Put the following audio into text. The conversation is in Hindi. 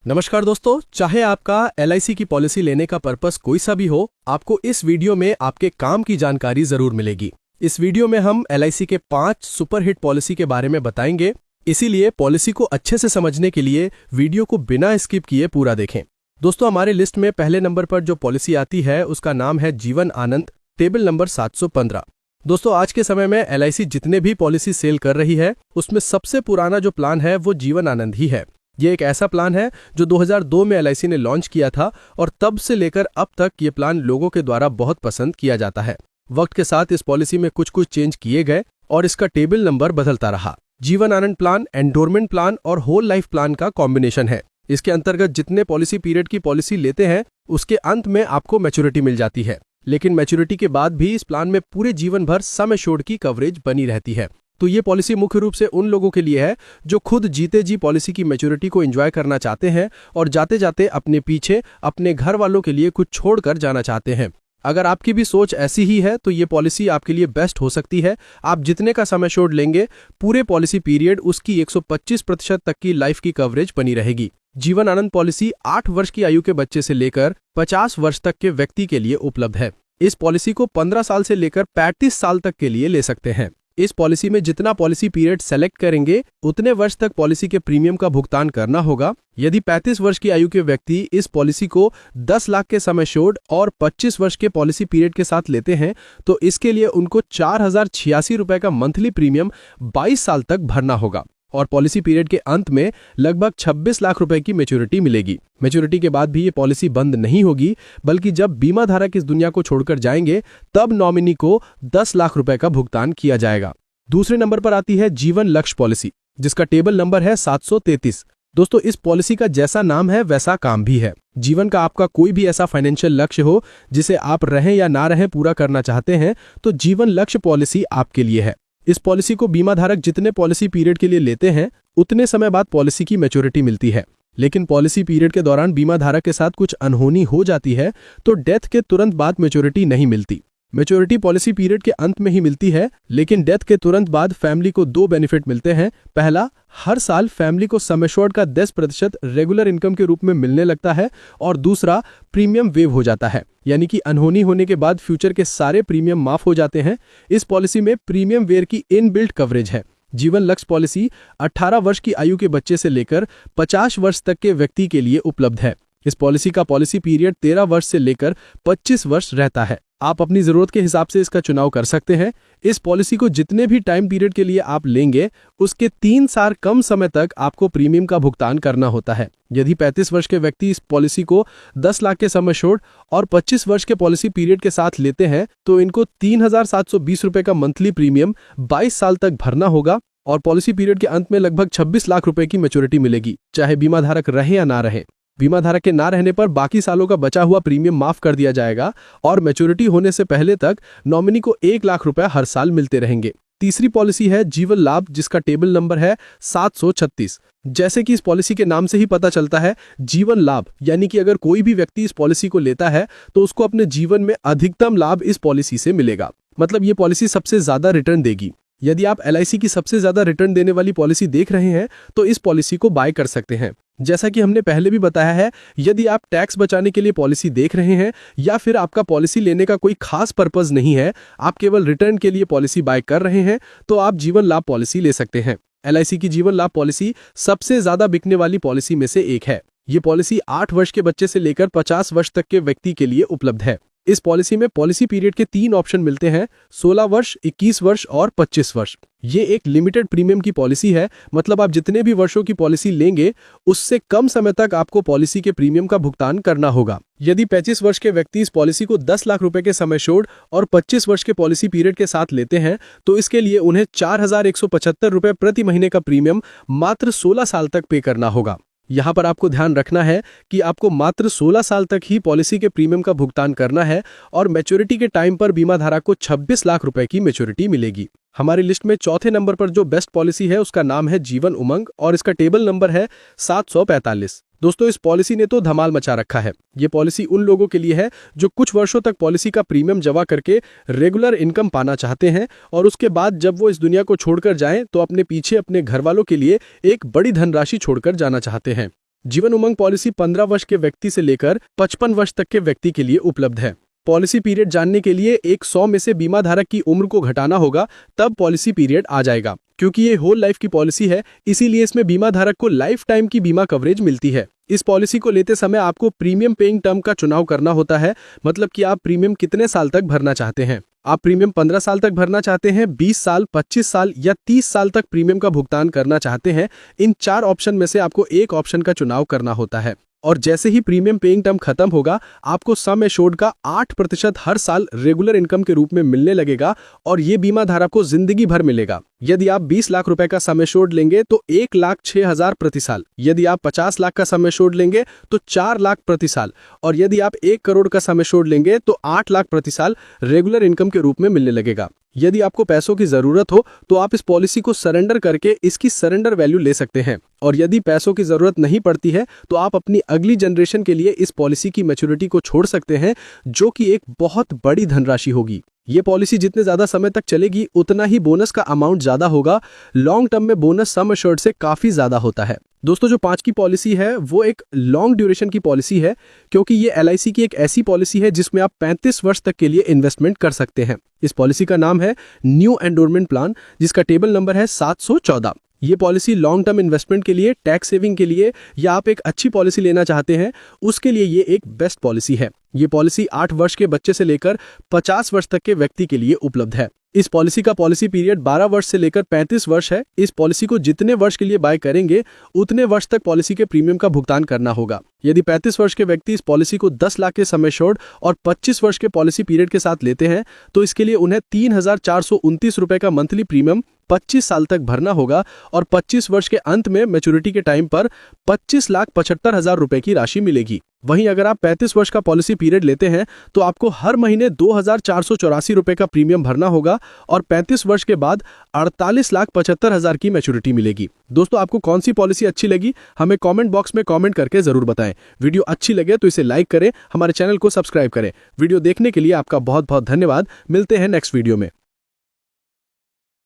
नमस्कार दोस्तों, चाहे आपका एलआईसी की पॉलिसी लेने का पर्पस कोई सा भी हो, आपको इस वीडियो में आपके काम की जानकारी जरूर मिलेगी। इस वीडियो में हम एलआईसी के 5 सुपरहिट पॉलिसी के बारे में बताएंगे, इसीलिए पॉलिसी को अच्छे से समझने के लिए वीडियो को बिना स्किप किए पूरा देखें। दोस्तों, हमारे लिस्ट में पहले नंबर पर जो पॉलिसी आती है उसका नाम है जीवन आनंद, टेबल नंबर 715। दोस्तों, आज के समय में एलआईसी जितने भी पॉलिसी सेल कर रही है उसमें सबसे पुराना जो प्लान है वो जीवन आनंद ही है। ये एक ऐसा प्लान है जो 2002 में एलआईसी ने लॉन्च किया था और तब से लेकर अब तक ये प्लान लोगों के द्वारा बहुत पसंद किया जाता है। वक्त के साथ इस पॉलिसी में कुछ चेंज किए गए और इसका टेबल नंबर बदलता रहा। जीवन आनंद प्लान एंडोरमेंट प्लान और होल लाइफ प्लान का कॉम्बिनेशन है। इसके अंतर्गत जितने पॉलिसी पीरियड की पॉलिसी लेते हैं उसके अंत में आपको मैच्योरिटी मिल जाती है, लेकिन मैच्योरिटी के बाद भी इस प्लान में पूरे जीवन भर सम एश्योर्ड की कवरेज बनी रहती है। तो ये पॉलिसी मुख्य रूप से उन लोगों के लिए है जो खुद जीते जी पॉलिसी की मैच्योरिटी को एंजॉय करना चाहते हैं और जाते जाते अपने पीछे अपने घर वालों के लिए कुछ छोड़कर जाना चाहते हैं। अगर आपकी भी सोच ऐसी ही है तो ये पॉलिसी आपके लिए बेस्ट हो सकती है। आप जितने का सम एश्योर्ड लेंगे पूरे पॉलिसी पीरियड उसकी 125% तक की लाइफ की कवरेज बनी रहेगी। जीवन आनंद पॉलिसी 8 वर्ष की आयु के बच्चे से लेकर 50 वर्ष तक के व्यक्ति के लिए उपलब्ध है। इस पॉलिसी को 15 साल से लेकर 35 साल तक के लिए ले सकते हैं। इस पॉलिसी में जितना पॉलिसी पीरियड सेलेक्ट करेंगे उतने वर्ष तक पॉलिसी के प्रीमियम का भुगतान करना होगा। यदि 35 वर्ष की आयु के व्यक्ति इस पॉलिसी को 10 लाख के सम एश्योर्ड और 25 वर्ष के पॉलिसी पीरियड के साथ लेते हैं तो इसके लिए उनको 4086 रुपए का मंथली प्रीमियम 22 साल तक भरना होगा और पॉलिसी पीरियड के अंत में लगभग 26 लाख रुपए की मैच्योरिटी मिलेगी। मैच्योरिटी के बाद भी ये पॉलिसी बंद नहीं होगी, बल्कि जब बीमा धारक इस दुनिया को छोड़कर जाएंगे तब नॉमिनी को 10 लाख रुपए का भुगतान किया जाएगा। दूसरे नंबर पर आती है जीवन लक्ष्य पॉलिसी, जिसका टेबल नंबर है 733। दोस्तों, इस पॉलिसी का जैसा नाम है वैसा काम भी है। जीवन का आपका कोई भी ऐसा फाइनेंशियल लक्ष्य हो जिसे आप रहें या ना रहें पूरा करना चाहते हैं तो जीवन लक्ष्य पॉलिसी आपके लिए है। इस पॉलिसी को बीमा धारक जितने पॉलिसी पीरियड के लिए लेते हैं उतने समय बाद पॉलिसी की मैच्योरिटी मिलती है, लेकिन पॉलिसी पीरियड के दौरान बीमा धारक के साथ कुछ अनहोनी हो जाती है तो डेथ के तुरंत बाद मैच्योरिटी नहीं मिलती। मैच्योरिटी पॉलिसी पीरियड के अंत में ही मिलती है, लेकिन डेथ के तुरंत बाद फैमिली को 2 बेनिफिट मिलते हैं। पहला, हर साल फैमिली को सम एश्योर्ड का 10% रेगुलर इनकम के रूप में मिलने लगता है और दूसरा, प्रीमियम वेव हो जाता है, यानी कि अनहोनी होने के बाद फ्यूचर के सारे प्रीमियम माफ हो जाते हैं। इस पॉलिसी में प्रीमियम वेयर की इनबिल्ट कवरेज है। जीवन लक्ष्य पॉलिसी 18 वर्ष की आयु के बच्चे से लेकर 50 वर्ष तक के व्यक्ति के लिए उपलब्ध है। इस पॉलिसी का पॉलिसी पीरियड 13 वर्ष से लेकर 25 वर्ष रहता है। आप अपनी जरूरत के हिसाब से इसका चुनाव कर सकते हैं। इस पॉलिसी को जितने भी टाइम पीरियड के लिए आप लेंगे उसके 3 साल कम समय तक आपको प्रीमियम का भुगतान करना होता है। यदि 35 वर्ष के व्यक्ति इस पॉलिसी को 10 लाख के सम एश्योर्ड और 25 वर्ष के पॉलिसी पीरियड के साथ लेते हैं तो इनको 3720 रुपए का मंथली प्रीमियम 22 साल तक भरना होगा और पॉलिसी पीरियड के अंत में लगभग 26 लाख रुपए की मैच्योरिटी मिलेगी, चाहे बीमा धारक रहे या ना रहे। बीमा धारक के ना रहने पर बाकी सालों का बचा हुआ प्रीमियम माफ कर दिया जाएगा और मैच्योरिटी होने से पहले तक नॉमिनी को 1 लाख रुपए हर साल मिलते रहेंगे। तीसरी पॉलिसी है जीवन लाभ, जिसका टेबल नंबर है 736। जैसे कि इस पॉलिसी के नाम से ही पता चलता है, जीवन लाभ यानी कि अगर कोई भी व्यक्ति इस पॉलिसी को लेता है तो उसको अपने जीवन में अधिकतम लाभ इस पॉलिसी से मिलेगा। मतलब ये पॉलिसी सबसे ज्यादा रिटर्न देगी। यदि आप एलआईसी की सबसे ज्यादा रिटर्न देने वाली पॉलिसी देख रहे हैं तो इस पॉलिसी को बाय कर सकते हैं। जैसा कि हमने पहले भी बताया है, यदि आप टैक्स बचाने के लिए पॉलिसी देख रहे हैं या फिर आपका पॉलिसी लेने का कोई खास पर्पस नहीं है, आप केवल रिटर्न के लिए पॉलिसी बाय कर रहे हैं, तो आप जीवन लाभ पॉलिसी ले सकते हैं। एलआईसी की जीवन लाभ पॉलिसी सबसे ज्यादा बिकने वाली पॉलिसी में से एक है। ये पॉलिसी 8 वर्ष के बच्चे से लेकर 50 वर्ष तक के व्यक्ति के लिए उपलब्ध है। इस पॉलिसी में पॉलिसी पीरियड के 3 ऑप्शन मिलते हैं, 16 वर्ष, 21 वर्ष और 25 वर्ष। ये एक लिमिटेड प्रीमियम की पॉलिसी है, मतलब आप जितने भी वर्षों की पॉलिसी लेंगे उससे कम समय तक आपको पॉलिसी के प्रीमियम का भुगतान करना होगा। यदि 35 वर्ष के व्यक्ति इस पॉलिसी को 10 लाख रुपए के सम एश्योर्ड और 25 वर्ष के पॉलिसी पीरियड के साथ लेते हैं तो इसके लिए उन्हें 4175 रुपए प्रति महीने का प्रीमियम मात्र 16 साल तक पे करना होगा। यहाँ पर आपको ध्यान रखना है कि आपको मात्र 16 साल तक ही पॉलिसी के प्रीमियम का भुगतान करना है और मैच्योरिटी के टाइम पर बीमा धारक को 26 लाख रुपए की मैच्योरिटी मिलेगी। हमारी लिस्ट में चौथे नंबर पर जो बेस्ट पॉलिसी है उसका नाम है जीवन उमंग और इसका टेबल नंबर है 745। दोस्तों, इस पॉलिसी ने तो धमाल मचा रखा है। ये पॉलिसी उन लोगों के लिए है जो कुछ वर्षों तक पॉलिसी का प्रीमियम जमा करके रेगुलर इनकम पाना चाहते हैं और उसके बाद जब वो इस दुनिया को छोड़कर जाएं तो अपने पीछे अपने घर वालों के लिए एक बड़ी धनराशि छोड़कर जाना चाहते हैं। जीवन उमंग पॉलिसी 15 वर्ष के व्यक्ति से लेकर 55 वर्ष तक के व्यक्ति के लिए उपलब्ध है। पॉलिसी पीरियड जानने के लिए 100 में से बीमा धारक की उम्र को घटाना होगा, तब पॉलिसी पीरियड आ जाएगा। क्योंकि ये होल लाइफ की पॉलिसी है, इसीलिए इसमें बीमा धारक को लाइफ टाइम की बीमा कवरेज मिलती है। इस पॉलिसी को लेते समय आपको प्रीमियम पेइंग टर्म का चुनाव करना होता है, मतलब कि आप प्रीमियम कितने साल तक भरना चाहते हैं। आप प्रीमियम 15 साल तक भरना चाहते हैं, 20 साल, 25 साल या 30 साल तक प्रीमियम का भुगतान करना चाहते हैं। इन 4 ऑप्शन में से आपको एक ऑप्शन का चुनाव करना होता है। और जैसे ही प्रीमियम पेइंग टर्म खत्म होगा, आपको सम एश्योर्ड का 8% हर साल रेगुलर इनकम के रूप में मिलने लगेगा और ये बीमा धारक को जिंदगी भर मिलेगा। यदि आप 20 लाख रुपए का सम एश्योर्ड लेंगे तो 1,06,000 प्रति साल। यदि आप 50 लाख का सम एश्योर्ड लेंगे तो 4 लाख प्रति साल। और यदि आप 1 करोड़ का सम एश्योर्ड लेंगे तो 8 लाख प्रति साल रेगुलर इनकम के रूप में मिलने लगेगा। यदि आपको पैसों की जरूरत हो तो आप इस पॉलिसी को सरेंडर करके इसकी सरेंडर वैल्यू ले सकते हैं। और यदि पैसों की जरूरत नहीं पड़ती है तो आप अपनी अगली जनरेशन के लिए इस पॉलिसी की मैच्योरिटी को छोड़ सकते हैं, जो कि एक बहुत बड़ी धनराशि होगी। ये पॉलिसी जितने ज्यादा समय तक चलेगी उतना ही बोनस का अमाउंट ज्यादा होगा। लॉन्ग टर्म में बोनस सम एश्योर्ड से काफी ज्यादा होता है। दोस्तों, जो 5 की पॉलिसी है वो एक लॉन्ग ड्यूरेशन की पॉलिसी है, क्योंकि ये LIC की एक ऐसी पॉलिसी है जिसमें आप 35 वर्ष तक के लिए इन्वेस्टमेंट कर सकते हैं। इस पॉलिसी का नाम है न्यू एंडोरमेंट प्लान, जिसका टेबल नंबर है 714। ये पॉलिसी लॉन्ग टर्म इन्वेस्टमेंट के लिए, टैक्स सेविंग के लिए या आप एक अच्छी पॉलिसी लेना चाहते हैं उसके लिए ये एक बेस्ट पॉलिसी है। ये पॉलिसी 8 वर्ष के बच्चे से लेकर 50 वर्ष तक के व्यक्ति के लिए उपलब्ध है। इस पॉलिसी का पॉलिसी पीरियड 12 वर्ष से लेकर 35 वर्ष है। इस पॉलिसी को जितने वर्ष के लिए बाय करेंगे उतने वर्ष तक पॉलिसी के प्रीमियम का भुगतान करना होगा। यदि 35 वर्ष के व्यक्ति इस पॉलिसी को 10 लाख के सम एश्योर्ड और 25 वर्ष के पॉलिसी पीरियड के साथ लेते हैं तो इसके लिए उन्हें 3,429 रुपए का मंथली प्रीमियम 25 साल तक भरना होगा और 25 वर्ष के अंत में मैच्योरिटी के टाइम पर 25,75,000 रुपए की राशि मिलेगी। वहीं अगर आप 35 वर्ष का पॉलिसी पीरियड लेते हैं तो आपको हर महीने 2,484 रुपए का प्रीमियम भरना होगा और 35 वर्ष के बाद 48,75,000 की मैच्योरिटी मिलेगी। दोस्तों, आपको कौन सी पॉलिसी अच्छी लगी हमें कमेंट बॉक्स में कमेंट करके जरूर बताएं। वीडियो अच्छी लगे तो इसे लाइक करें, हमारे चैनल को सब्सक्राइब करें। वीडियो देखने के लिए आपका बहुत बहुत धन्यवाद। मिलते हैं नेक्स्ट वीडियो में।